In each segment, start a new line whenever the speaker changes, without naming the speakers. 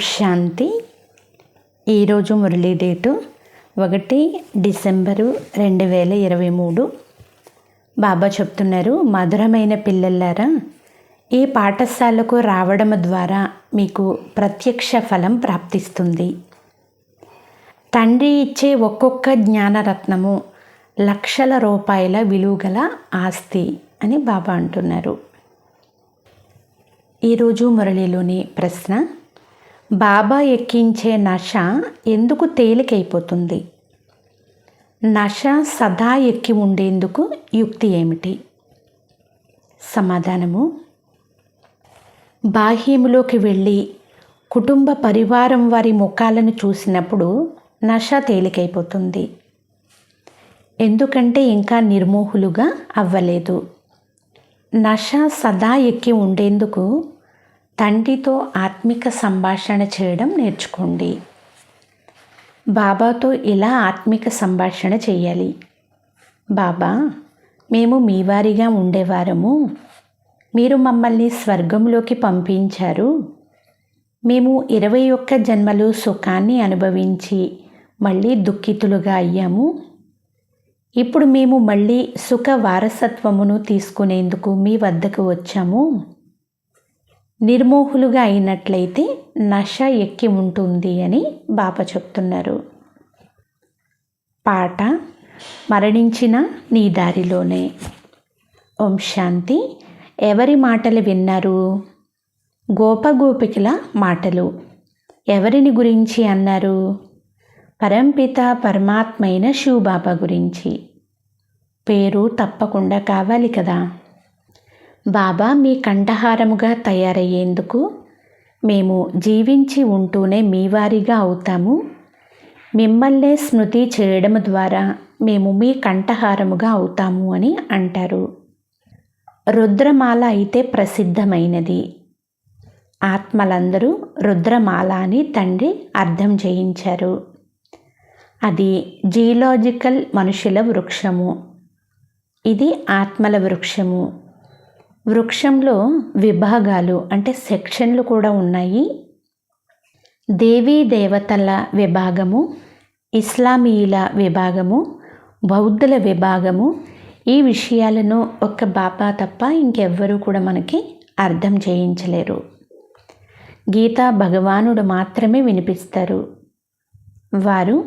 శాంతి. ఈరోజు Murali date 1 December 2023. బాబా చెప్తున్నారు, మధురమైన పిల్లలారా, ఈ పాఠశాలకు రావడం ద్వారా మీకు ప్రత్యక్ష ఫలం ప్రాప్తిస్తుంది. తండ్రి ఇచ్చే ఒక్కొక్క జ్ఞానరత్నము లక్షల రూపాయల విలువగల ఆస్తి అని బాబా అంటున్నారు. ఈరోజు మురళిలోని ప్రశ్న, బాబా ఎక్కించే నష ఎందుకు తేలికైపోతుంది? నష సదా ఎక్కి ఉండేందుకు యుక్తి ఏమిటి? సమాధానము, బాహ్యములోకి వెళ్ళి కుటుంబ పరివారం వారి ముఖాలను చూసినప్పుడు నష తేలికైపోతుంది. ఎందుకంటే ఇంకా నిర్మోహులుగా అవ్వలేదు. నష సదా ఎక్కి ఉండేందుకు తండ్రితో ఆత్మిక సంభాషణ చేయడం నేర్చుకోండి. బాబాతో ఇలా ఆత్మిక సంభాషణ చేయాలి. బాబా, మేము మీ వారిగా ఉండేవారము. మీరు మమ్మల్ని స్వర్గంలోకి పంపించారు. మేము 21 జన్మలు సుఖాన్ని అనుభవించి మళ్ళీ దుఃఖితులుగా అయ్యాము. ఇప్పుడు మేము మళ్ళీ సుఖ వారసత్వమును తీసుకునేందుకు మీ వద్దకు వచ్చాము. నిర్మోహులుగా అయినట్లయితే నష ఎక్కి ఉంటుంది అని బాబా చెప్తున్నారు. పాట, మరణించిన నీ దారిలోనే. ఓం శాంతి. ఎవరి మాటలు విన్నారు? గోపగోపికల మాటలు. ఎవరిని గురించి అన్నారు? పరంపిత పరమాత్మైన శివబాబా గురించి. పేరు తప్పకుండా కావాలి కదా. బాబా మీ కంఠహారముగా తయారయ్యేందుకు మేము జీవించి ఉంటూనే మీ వారిగా అవుతాము. మిమ్మల్నే స్మృతి చేయడం ద్వారా మేము మీ కంఠహారముగా అవుతాము అని అంటారు. రుద్రమాల అయితే ప్రసిద్ధమైనది. ఆత్మలందరూ రుద్రమాల అని తండ్రి అర్థం చేయించారు. అది జియోలాజికల్ మనుషుల వృక్షము. ఇది ఆత్మల వృక్షము. వృక్షంలో విభాగాలు అంటే సెక్షన్లు కూడా ఉన్నాయి. దేవీ దేవతల విభాగము, ఇస్లామీయుల విభాగము, బౌద్ధుల విభాగము. ఈ విషయాలను ఒక్క బాబా తప్ప ఇంకెవ్వరూ కూడా మనకి అర్థం చేయించలేరు. గీతా భగవానుడు మాత్రమే వినిపిస్తారు. వారు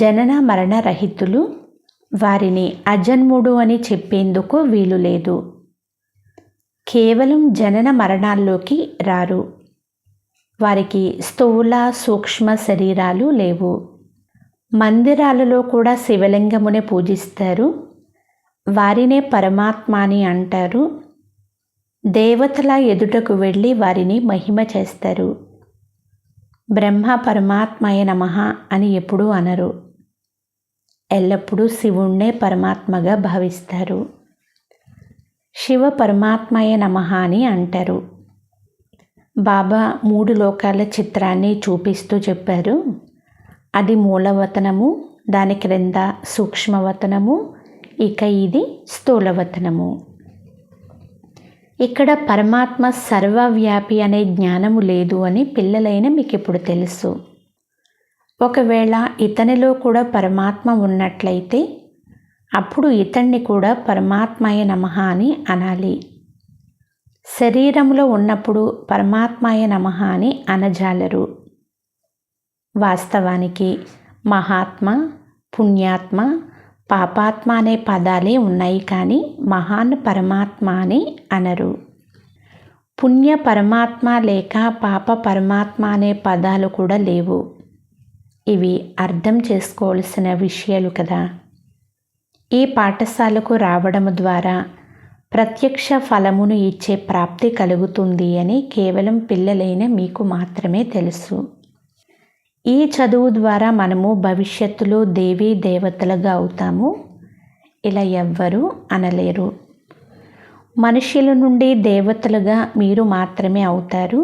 జనన మరణ రహితులు. వారిని అజన్ముడు అని చెప్పేందుకు వీలు లేదు. కేవలం జనన మరణాల్లోకి రారు. వారికి స్థూల సూక్ష్మ శరీరాలు లేవు. మందిరాలలో కూడా శివలింగమునే పూజిస్తారు. వారినే పరమాత్మ అని అంటారు. దేవతల ఎదుటకు వెళ్ళి వారిని మహిమ చేస్తారు. బ్రహ్మ పరమాత్మయ నమః అని ఎప్పుడూ అనరు. ఎల్లప్పుడూ శివుణ్ణే పరమాత్మగా భావిస్తారు. శివ పరమాత్మయ నమః అని అంటారు. బాబా 3 లోకాల చిత్రాన్ని చూపిస్తూ చెప్పారు. అది మూలవతనము, దాని క్రింద సూక్ష్మవతనము, ఇక ఇది స్థూలవతనము. ఇక్కడ పరమాత్మ సర్వవ్యాపి అనే జ్ఞానము లేదు అని పిల్లలైన మీకు ఇప్పుడు తెలుసు. ఒకవేళ ఇతనిలో కూడా పరమాత్మ ఉన్నట్లయితే అప్పుడు ఇతన్ని కూడా పరమాత్మయ నమః అని అనాలి. శరీరంలో ఉన్నప్పుడు పరమాత్మయ నమః అని అనజాలరు. వాస్తవానికి మహాత్మ, పుణ్యాత్మ, పాపాత్మ అనే పదాలే ఉన్నాయి, కానీ మహాన్ పరమాత్మ అని అనరు. పుణ్య పరమాత్మ లేక పాప పరమాత్మ అనే పదాలు కూడా లేవు. ఇవి అర్థం చేసుకోవాల్సిన విషయాలు కదా. ఈ పాఠశాలకు రావడం ద్వారా ప్రత్యక్ష ఫలమును ఇచ్చే ప్రాప్తి కలుగుతుంది అని కేవలం పిల్లలైన మీకు మాత్రమే తెలుసు. ఈ చదువు ద్వారా మనము భవిష్యత్తులో దేవీ దేవతలుగా అవుతాము. ఇలా ఎవ్వరూ అనలేరు. మనుషుల నుండి దేవతలుగా మీరు మాత్రమే అవుతారు.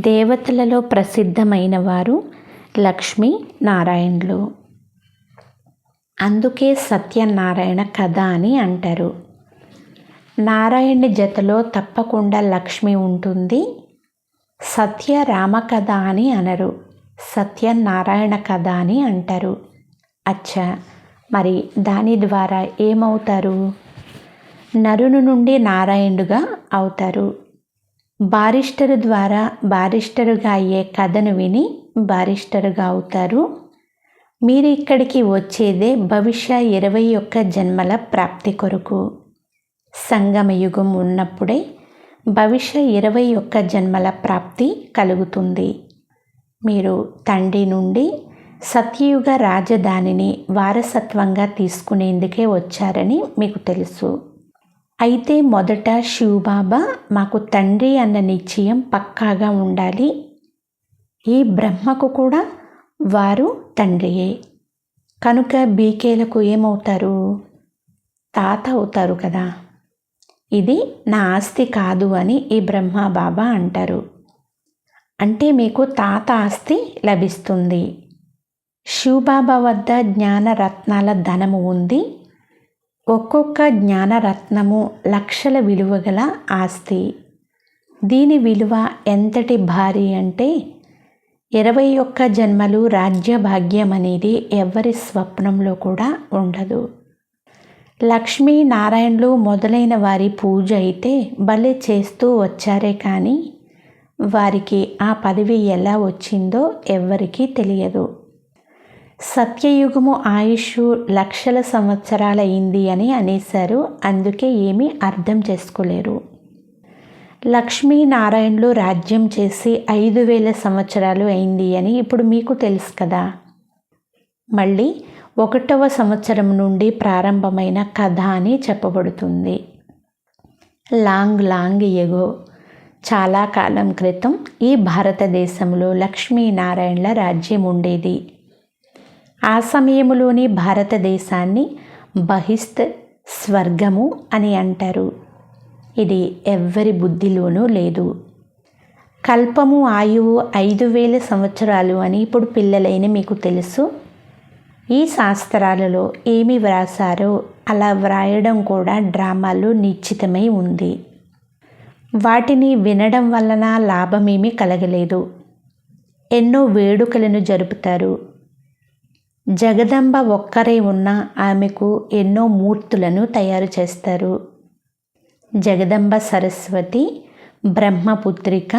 దేవతలలో ప్రసిద్ధమైన వారు లక్ష్మీ నారాయణులు. అందుకే సత్యనారాయణ కథ అని అంటారు. నారాయణుని జతలో తప్పకుండా లక్ష్మి ఉంటుంది. సత్యరామ కథ అని అనరు, సత్యనారాయణ కథ అని అంటారు. అచ్చా, మరి దాని ద్వారా ఏమవుతారు? నరుని నుండి నారాయణుడుగా అవుతారు. బారిస్టరు ద్వారా బారిస్టరుగా అయ్యే కథను విని బారిస్టరుగా అవుతారు. మీరు ఇక్కడికి వచ్చేదే భవిష్య 21 జన్మల ప్రాప్తి కొరకు. సంగమ యుగం ఉన్నప్పుడే భవిష్య 21 జన్మల ప్రాప్తి కలుగుతుంది. మీరు తండ్రి నుండి సత్యయుగ రాజధానిని వారసత్వంగా తీసుకునేందుకే వచ్చారని మీకు తెలుసు. అయితే మొదట శివబాబా మాకు తండ్రి అన్న నిశ్చయం పక్కాగా ఉండాలి. ఈ బ్రహ్మకు కూడా వారు తండ్రియే కనుక బీకేలకు ఏమవుతారు? తాత అవుతారు కదా. ఇది నా ఆస్తి కాదు అని ఈ బ్రహ్మ బాబా అంటారు. అంటే మీకు తాత ఆస్తి లభిస్తుంది. శివబాబా వద్ద జ్ఞానరత్నాల ధనము ఉంది. ఒక్కొక్క జ్ఞానరత్నము లక్షల విలువ గల ఆస్తి. దీని విలువ ఎంతటి భారీ అంటే 21 జన్మలు రాజ్యభాగ్యం అనేది ఎవరి స్వప్నంలో కూడా ఉండదు. లక్ష్మీనారాయణులు మొదలైన వారి పూజ అయితే భలే చేస్తూ వచ్చారే కానీ వారికి ఆ పదవి ఎలా వచ్చిందో ఎవ్వరికీ తెలియదు. సత్యయుగము ఆయుష్ లక్షల సంవత్సరాలైంది అని అనేశారు. అందుకే ఏమీ అర్థం చేసుకోలేరు. లక్ష్మీనారాయణులు రాజ్యం చేసి 5000 సంవత్సరాలు అయింది అని ఇప్పుడు మీకు తెలుసు కదా. మళ్ళీ 1వ సంవత్సరం నుండి ప్రారంభమైన కథ అని చెప్పబడుతుంది. లాంగ్ ఎగో, చాలా కాలం క్రితం ఈ భారతదేశంలో లక్ష్మీనారాయణుల రాజ్యం ఉండేది. ఆ సమయంలోని భారతదేశాన్ని బహిస్త్ స్వర్గము అని అంటారు. ఇది ఎవ్వరి బుద్ధిలోనూ లేదు. కల్పము ఆయువు 5000 సంవత్సరాలు అని ఇప్పుడు పిల్లలైన మీకు తెలుసు. ఈ శాస్త్రాలలో ఏమి వ్రాసారో అలా వ్రాయడం కూడా డ్రామాలో నిశ్చితమై ఉంది. వాటిని వినడం వలన లాభమేమీ కలగలేదు. ఎన్నో వేడుకలను జరుపుతారు. జగదంబ ఒక్కరే ఉన్న ఆమెకు ఎన్నో మూర్తులను తయారు చేస్తారు. జగదంబ సరస్వతి బ్రహ్మపుత్రిక.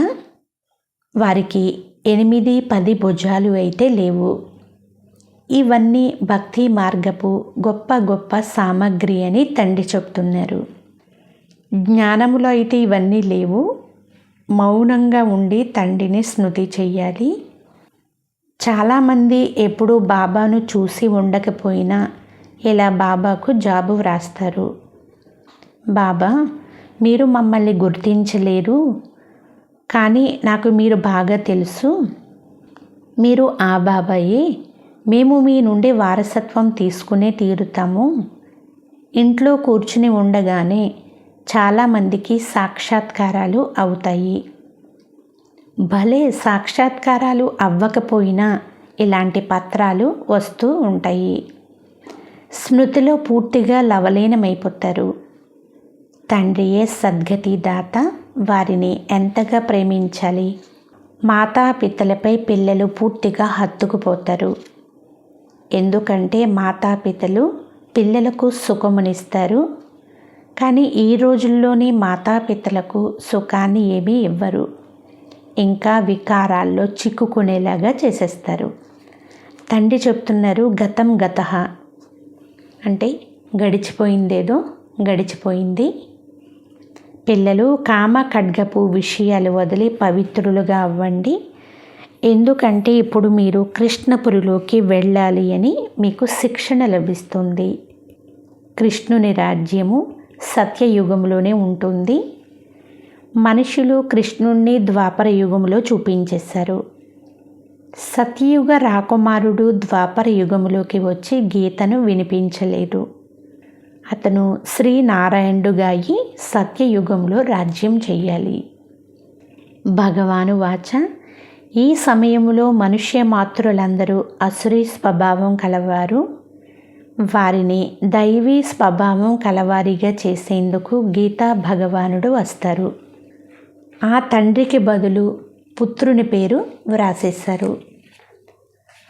వారికి 8-10 భుజాలు అయితే లేవు. ఇవన్నీ భక్తి మార్గపు గొప్ప గొప్ప సామగ్రి అని తండ్రి చెప్తున్నారు. జ్ఞానములో అయితే ఇవన్నీ లేవు. మౌనంగా ఉండి తండ్రిని స్మృతి చెయ్యాలి. చాలామంది ఎప్పుడూ బాబాను చూసి ఉండకపోయినా ఇలా బాబాకు జాబు వ్రాస్తారు. బాబా, మీరు మమ్మల్ని గుర్తించలేరు, కానీ నాకు మీరు బాగా తెలుసు. మీరు ఆ బాబాయే. మేము మీ నుండి వారసత్వం తీసుకునే తీరుతాము. ఇంట్లో కూర్చుని ఉండగానే చాలామందికి సాక్షాత్కారాలు అవుతాయి. భలే సాక్షాత్కారాలు అవ్వకపోయినా ఇలాంటి పత్రాలు వస్తూ ఉంటాయి. స్మృతిలో పూర్తిగా లవలీనమైపోతారు. తండ్రియే సద్గతి దాత. వారిని ఎంతగా ప్రేమించాలి. మాతాపితలపై పిల్లలు పూర్తిగా హత్తుకుపోతారు. ఎందుకంటే మాతాపితలు పిల్లలకు సుఖమునిస్తారు. కానీ ఈ రోజుల్లోని మాతాపితలకు సుఖాన్ని ఏమీ ఇవ్వరు. ఇంకా వికారాల్లో చిక్కుకునేలాగా చేసేస్తారు. తండ్రి చెప్తున్నారు, గతం గతః అంటే గడిచిపోయిందేదో గడిచిపోయింది. పిల్లలు కామ ఖడ్గపు విషయాలు వదిలి పవిత్రులుగా అవ్వండి. ఎందుకంటే ఇప్పుడు మీరు కృష్ణపురిలోకి వెళ్ళాలి అని మీకు శిక్షణ లభిస్తుంది. కృష్ణుని రాజ్యము సత్యయుగంలోనే ఉంటుంది. మనుషులు కృష్ణుణ్ణి ద్వాపర యుగంలో చూపించేశారు. సత్యయుగ రాకుమారుడు ద్వాపర యుగంలోకి వచ్చి గీతను వినిపించలేదు. అతను శ్రీనారాయణుడుగా అయి సత్యయుగంలో రాజ్యం చెయ్యాలి. భగవాను వాచ, ఈ సమయంలో మనుష్య మాతృలందరూ అసురీ స్వభావం కలవారు. వారిని దైవీ స్వభావం కలవారిగా చేసేందుకు గీతా భగవానుడు వస్తారు. ఆ తండ్రికి బదులు పుత్రుని పేరు వ్రాసేశారు.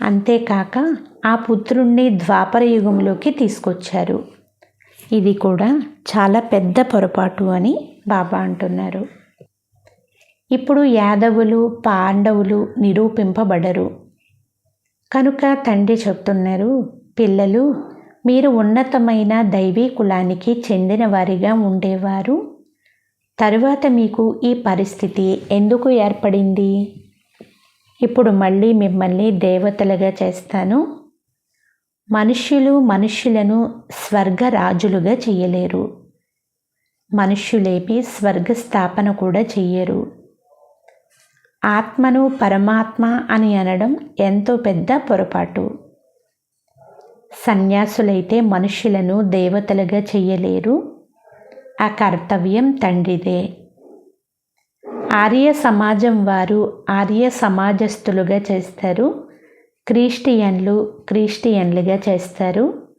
అంతేకాక ఆ పుత్రుణ్ణి ద్వాపర యుగంలోకి తీసుకొచ్చారు. ఇది కూడా చాలా పెద్ద పొరపాటు అని బాబా అంటున్నారు. ఇప్పుడు యాదవులు పాండవులు నిరూపింపబడరు. కనుక తండ్రి చెప్తున్నారు, పిల్లలు మీరు ఉన్నతమైన దైవీ కులానికి చెందిన వారిగా ఉండేవారు. తరువాత మీకు ఈ పరిస్థితి ఎందుకు ఏర్పడింది? ఇప్పుడు మళ్ళీ మిమ్మల్ని దేవతలుగా చేస్తాను. మనుష్యులను స్వర్గరాజులుగా చేయలేరు. మనుష్యులేపి స్వర్గ స్థాపన కూడా చెయ్యరు. ఆత్మను పరమాత్మ అని అనడం ఎంతో పెద్ద పొరపాటు. సన్యాసులైతే మనుష్యులను దేవతలుగా చెయ్యలేరు. ఆ కర్తవ్యం తండ్రిదే. ఆర్య సమాజం వారు ఆర్య సమాజస్థులుగా చేస్తారు. క్రిస్టియన్లుగా చేస్తారు.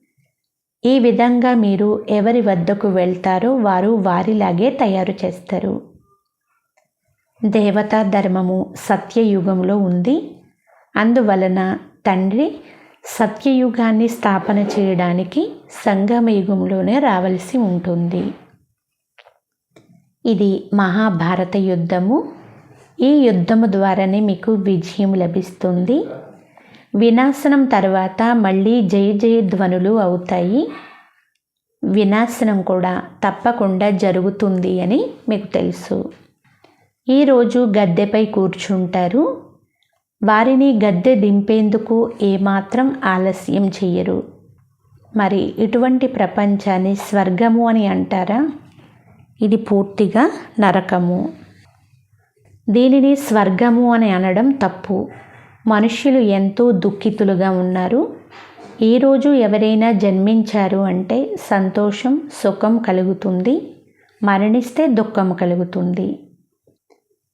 ఈ విధంగా మీరు ఎవరి వద్దకు వెళ్తారో వారు వారిలాగే తయారు చేస్తారు. దేవతా ధర్మము సత్యయుగంలో ఉంది. అందువలన తండ్రి సత్యయుగాన్ని స్థాపన చేయడానికి సంగమ యుగంలోనే రావాల్సి ఉంటుంది. ఇది మహాభారత యుద్ధము. ఈ యుద్ధము ద్వారానే మీకు విజయం లభిస్తుంది. వినాశనం తర్వాత మళ్ళీ జయ జయ ధ్వనులు అవుతాయి. వినాశనం కూడా తప్పకుండా జరుగుతుంది అని మీకు తెలుసు. ఈరోజు గద్దెపై కూర్చుంటారు. వారిని గద్దె దింపేందుకు ఏమాత్రం ఆలస్యం చెయ్యరు. మరి ఇటువంటి ప్రపంచాన్ని స్వర్గము అని అంటారా? ఇది పూర్తిగా నరకము. దీనిని స్వర్గము అని అనడం తప్పు. మనుష్యులు ఎంతో దుఃఖితులుగా ఉన్నారు. ఈరోజు ఎవరైనా జన్మించారు అంటే సంతోషం సుఖం కలుగుతుంది. మరణిస్తే దుఃఖం కలుగుతుంది.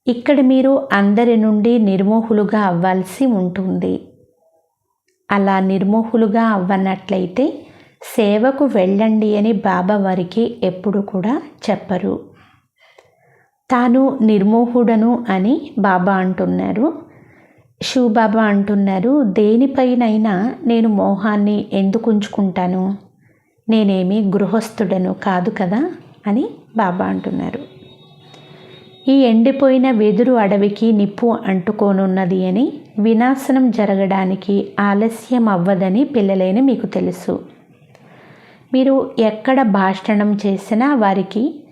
ఇక్కడ మీరు అందరి నుండి నిర్మోహులుగా అవ్వాల్సి ఉంటుంది. అలా నిర్మోహులుగా అవ్వనట్లయితే సేవకు వెళ్ళండి అని బాబా వారికి ఎప్పుడు కూడా చెప్పరు. తాను నిర్మోహుడను అని బాబా అంటున్నారు. శివబాబా అంటున్నారు, దేనిపైనైనా నేను మోహాన్ని ఎందుకు ఉంచుకుంటాను? నేనేమి గృహస్థుడను కాదు కదా అని బాబా అంటున్నారు. ఈ ఎండిపోయిన వెదురు అడవికి నిప్పు అంటుకోనున్నది అని, వినాశనం జరగడానికి ఆలస్యం అవ్వదని పిల్లలైన మీకు తెలుసు. మీరు ఎక్కడ భాషణం చేసినా వారికి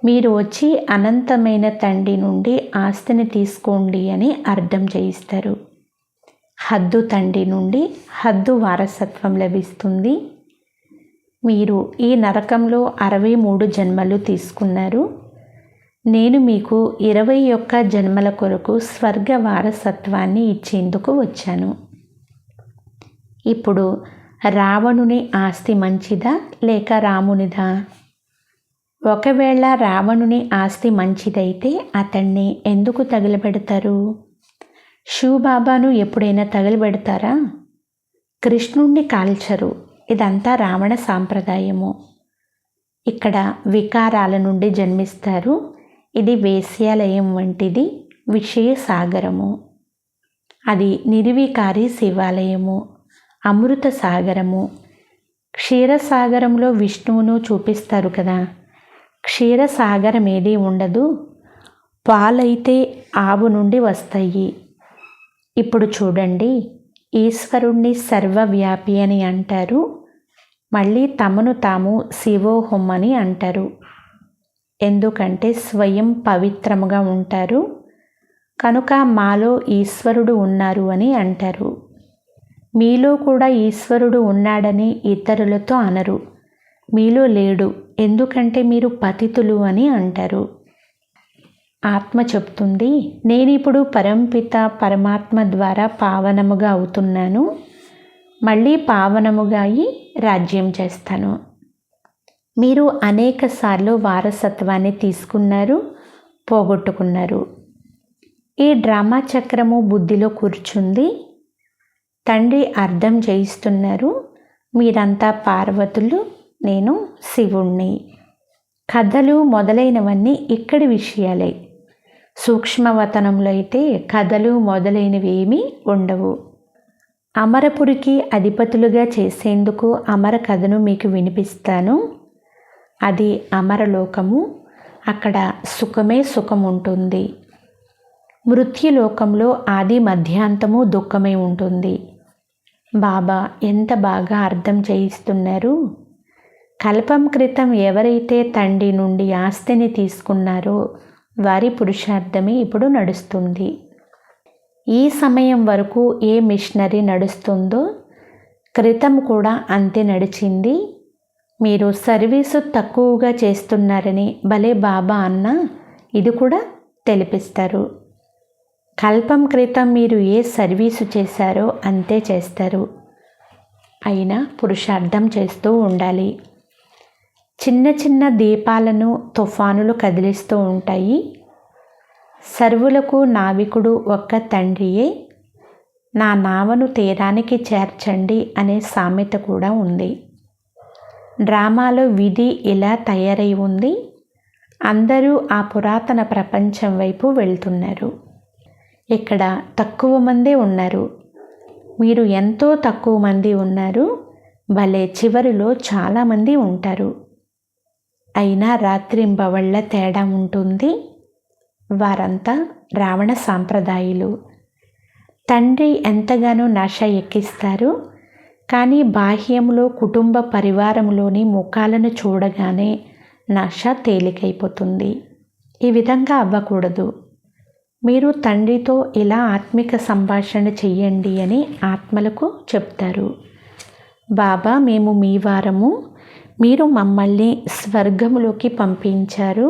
మీరు వచ్చి అనంతమైన తండ్రి నుండి ఆస్తిని తీసుకోండి అని అర్థం చేయిస్తారు. హద్దు తండ్రి నుండి హద్దు వారసత్వం లభిస్తుంది. మీరు ఈ నరకంలో 63 జన్మలు తీసుకున్నారు. నేను మీకు 21 జన్మల కొరకు స్వర్గ వారసత్వాన్ని ఇచ్చేందుకు వచ్చాను. ఇప్పుడు రావణుని ఆస్తి మంచిదా లేక రామునిదా? ఒకవేళ రావణుని ఆస్తి మంచిదైతే అతన్ని ఎందుకు తగలబెడతారు? శివబాబాను ఎప్పుడైనా తగలబెడతారా? కృష్ణుణ్ణి కాల్చరు. ఇదంతా రావణ సాంప్రదాయము. ఇక్కడ వికారాల నుండి జన్మిస్తారు. ఇది వేశ్యాలయం వంటిది, విషయ సాగరము. అది నిర్వికారి శివాలయము, అమృత సాగరము. క్షీరసాగరంలో విష్ణువును చూపిస్తారు కదా. క్షీరసాగరం ఏదీ ఉండదు. పాలైతే ఆవు నుండి వస్తాయి. ఇప్పుడు చూడండి, ఈశ్వరుణ్ణి సర్వవ్యాపి అని అంటారు. మళ్ళీ తమను తాము శివోహం అని అంటారు. ఎందుకంటే స్వయం పవిత్రముగా ఉంటారు కనుక మాలో ఈశ్వరుడు ఉన్నారు అని అంటారు. మీలో కూడా ఈశ్వరుడు ఉన్నాడని ఇతరులతో అనరు. మీలో లేడు ఎందుకంటే మీరు పతితులు అని అంటారు. ఆత్మ చెప్తుంది, నేనిప్పుడు పరంపిత పరమాత్మ ద్వారా పావనముగా అవుతున్నాను. మళ్ళీ పావనముగా అయి రాజ్యం చేస్తాను. మీరు అనేక సార్లు వారసత్వాన్ని తీసుకున్నారు, పోగొట్టుకున్నారు. ఈ డ్రామా చక్రము బుద్ధిలో కూర్చుంది. తండ్రి అర్థం చేయిస్తున్నారు, మీరంతా పార్వతులు, నేను శివుణ్ణి. కథలు మొదలైనవన్నీ ఇక్కడి విషయాలే. సూక్ష్మవతనంలో అయితే కథలు మొదలైనవి ఏమీ ఉండవు. అమరపురికి అధిపతులుగా చేసేందుకు అమర కథను మీకు వినిపిస్తాను. అది అమరలోకము. అక్కడ సుఖమే సుఖం ఉంటుంది. మృత్యులోకంలో ఆది మధ్యాంతము దుఃఖమే ఉంటుంది. బాబా ఎంత బాగా అర్థం చేయిస్తున్నారు. కల్పం క్రితం ఎవరైతే తండ్రి నుండి ఆస్తిని తీసుకున్నారో వారి పురుషార్థమే ఇప్పుడు నడుస్తుంది. ఈ సమయం వరకు ఏ మిషనరీ నడుస్తుందో క్రితం కూడా అంతే నడిచింది. మీరు సర్వీసు తక్కువగా చేస్తున్నారని భలే బాబా అన్న ఇది కూడా తెలిపిస్తారు. కల్పం క్రితం మీరు ఏ సర్వీసు చేశారో అంతే చేస్తారు. అయినా పురుషార్థం చేస్తూ ఉండాలి. చిన్న చిన్న దీపాలను తుఫానులు కదిలిస్తూ ఉంటాయి. సర్వులకు నావికుడు ఒక్క తండ్రియే. నా నావను తీరానికి చేర్చండి అనే సామెత కూడా ఉంది. డ్రామాలో విధి ఇలా తయారై ఉంది. అందరూ ఆ పురాతన ప్రపంచం వైపు వెళ్తున్నారు. ఇక్కడ తక్కువ మందే ఉన్నారు. మీరు ఎంతో తక్కువ మంది ఉన్నారు. భలే చివరిలో చాలామంది ఉంటారు. అయినా రాత్రింబవళ్ళ తేడా ఉంటుంది. వారంతా రావణ సాంప్రదాయులు. తండ్రి ఎంతగానో నష ఎక్కిస్తారు. కానీ బాహ్యంలో కుటుంబ పరివారంలోని ముఖాలను చూడగానే నష తేలికైపోతుంది. ఈ విధంగా అవ్వకూడదు. మీరు తండ్రితో ఇలా ఆత్మిక సంభాషణ చెయ్యండి అని ఆత్మలకు చెప్తారు. బాబా మేము మీ వారము. మీరు మమ్మల్ని స్వర్గములోకి పంపించారు.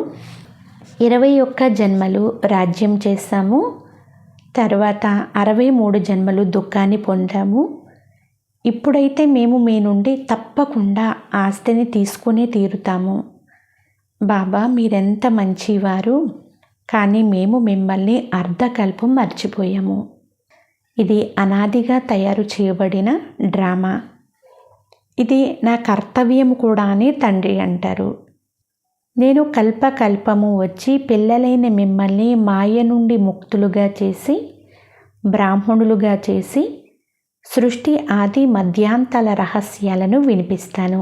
21 జన్మలు రాజ్యం చేశాము. తర్వాత 63 జన్మలు దుఃఖాన్ని పొందాము. ఇప్పుడైతే మేము మీ నుండి తప్పకుండా ఆస్తిని తీసుకునే తీరుతాము. బాబా మీరెంత మంచివారు. కానీ మేము మిమ్మల్ని అర్ధకల్పం మర్చిపోయాము. ఇది అనాదిగా తయారు చేయబడిన డ్రామా. ఇది నా కర్తవ్యం కూడా అని తండ్రి అంటారు. నేను కల్పకల్పము వచ్చి పిల్లలైన మిమ్మల్ని మాయ నుండి ముక్తులుగా చేసి బ్రాహ్మణులుగా చేసి సృష్టి ఆది మధ్యాంతాల రహస్యాలను వినిపిస్తాను.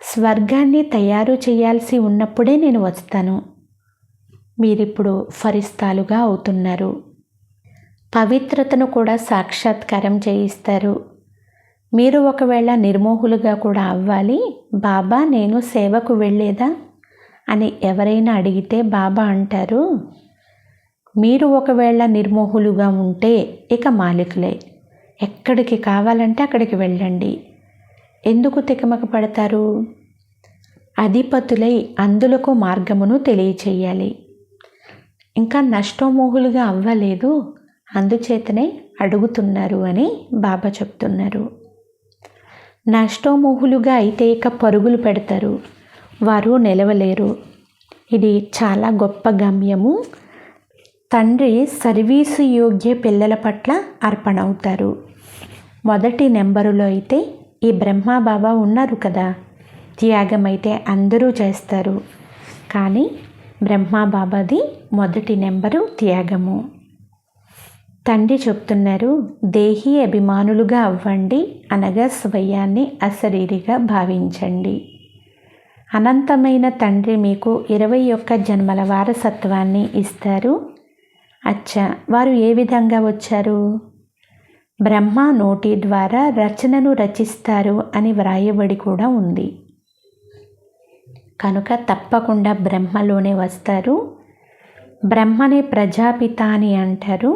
స్వర్గాన్ని తయారు చేయాల్సి ఉన్నప్పుడే నేను వస్తాను. మీరిప్పుడు ఫరిస్తాలుగా అవుతున్నారు. పవిత్రతను కూడా సాక్షాత్కారం చేయిస్తారు. మీరు ఒకవేళ నిర్మోహులుగా కూడా అవ్వాలి. బాబా నేను సేవకు వెళ్ళేదా అని ఎవరైనా అడిగితే బాబా అంటారు, మీరు ఒకవేళ నిర్మోహులుగా ఉంటే ఇక మాలికులే. ఎక్కడికి కావాలంటే అక్కడికి వెళ్ళండి. ఎందుకు తికమక పడతారు? అధిపతులై అందులకు మార్గమును తెలియచేయాలి. ఇంకా నష్టమోహులుగా అవ్వలేదు, అందుచేతనే అడుగుతున్నారు అని బాబా చెప్తున్నారు. నష్టమోహులుగా అయితే ఇక పరుగులు పెడతారు. వారు నిలవలేరు. ఇది చాలా గొప్ప గమ్యము. తండ్రి సర్వీసు యోగ్య పిల్లల పట్ల అర్పణ అవుతారు. మొదటి నెంబరులో అయితే ఈ బ్రహ్మబాబా ఉన్నారు కదా. త్యాగం అయితే అందరూ చేస్తారు. కానీ బ్రహ్మబాబాది మొదటి నెంబరు త్యాగము. తండ్రి చెప్తున్నారు, దేహీ అభిమానులుగా అవ్వండి అనగా స్వయాన్ని అశరీరిగా భావించండి. అనంతమైన తండ్రి మీకు 21 జన్మల వారసత్వాన్ని ఇస్తారు. అచ్చా, వారు ఏ విధంగా వచ్చారు? బ్రహ్మ నోటి ద్వారా రచనను రచిస్తారు అని వ్రాయబడి కూడా ఉంది. కనుక తప్పకుండా బ్రహ్మలోనే వస్తారు. బ్రహ్మనే ప్రజాపిత అని అంటారు.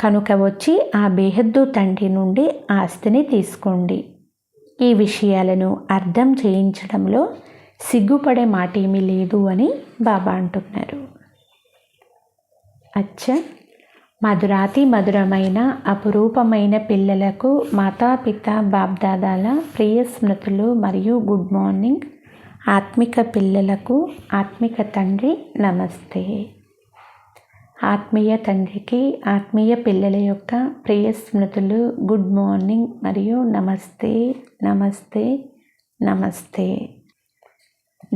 కనుక వచ్చి ఆ బేహద్దు తండ్రి నుండి ఆస్తిని తీసుకోండి. ఈ విషయాలను అర్థం చేయించడంలో సిగ్గుపడే మాట ఏమీ లేదు అని బాబా అంటున్నారు. అచ్చా, మధురాతి మధురమైన అపురూపమైన పిల్లలకు మాతాపిత బాబ్దాదాల ప్రియ స్మృతులు మరియు గుడ్ మార్నింగ్. ఆత్మిక పిల్లలకు ఆత్మిక తండ్రి నమస్తే. ఆత్మీయ తండ్రికి ఆత్మీయ పిల్లల యొక్క ప్రియ స్మృతులు, గుడ్ మార్నింగ్ మరియు నమస్తే నమస్తే నమస్తే.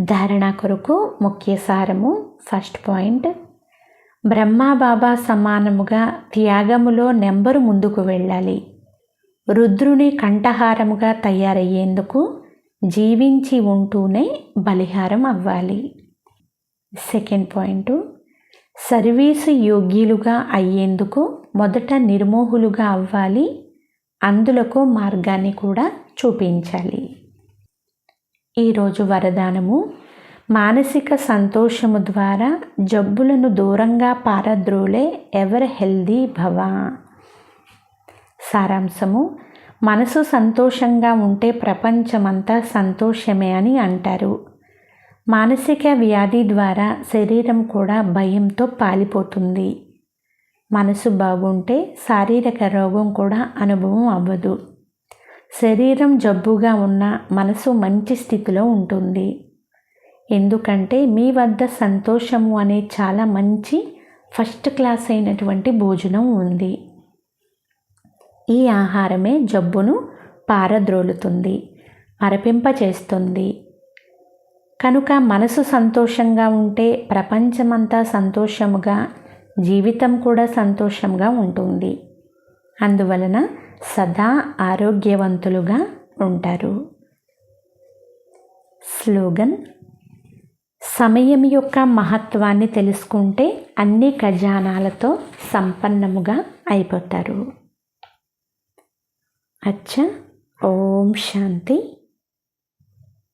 ధారణ కొరకు ముఖ్య సారము. ఫస్ట్ పాయింట్, బ్రహ్మాబాబా సమానముగా త్యాగములో నెంబరు ముందుకు వెళ్ళాలి. రుద్రుని కంఠహారముగా తయారయ్యేందుకు జీవించి ఉంటూనే బలిహారం అవ్వాలి. సెకండ్ పాయింట్, సర్వీసు యోగ్యులుగా అయ్యేందుకు మొదట నిర్మోహులుగా అవ్వాలి. అందులకు మార్గాన్ని కూడా చూపించాలి. ఈరోజు వరదానము, మానసిక సంతోషము ద్వారా జబ్బులను దూరంగా పారద్రోలే ఎవర్ హెల్దీ భవ. సారాంశము, మనసు సంతోషంగా ఉంటే ప్రపంచమంతా సంతోషమే అని అంటారు. మానసిక వ్యాధి ద్వారా శరీరం కూడా భయంతో పాలిపోతుంది. మనసు బాగుంటే శారీరక రోగం కూడా అనుభవం అవ్వదు. శరీరం జబ్బుగా ఉన్న మనసు మంచి స్థితిలో ఉంటుంది. ఎందుకంటే మీ వద్ద సంతోషము అనే చాలా మంచి ఫస్ట్ క్లాస్ అయినటువంటి భోజనం ఉంది. ఈ ఆహారమే జబ్బును పారద్రోలుతుంది, మరపింపచేస్తుంది. కనుక మనసు సంతోషంగా ఉంటే ప్రపంచమంతా సంతోషముగా, జీవితం కూడా సంతోషంగా ఉంటుంది. అందువలన సదా ఆరోగ్యవంతులుగా ఉంటారు. స్లోగన్, సమయం యొక్క మహత్వాన్ని తెలుసుకుంటే అన్ని ఖజానాలతో సంపన్నముగా అయిపోతారు. అచ్చా, ఓం శాంతి.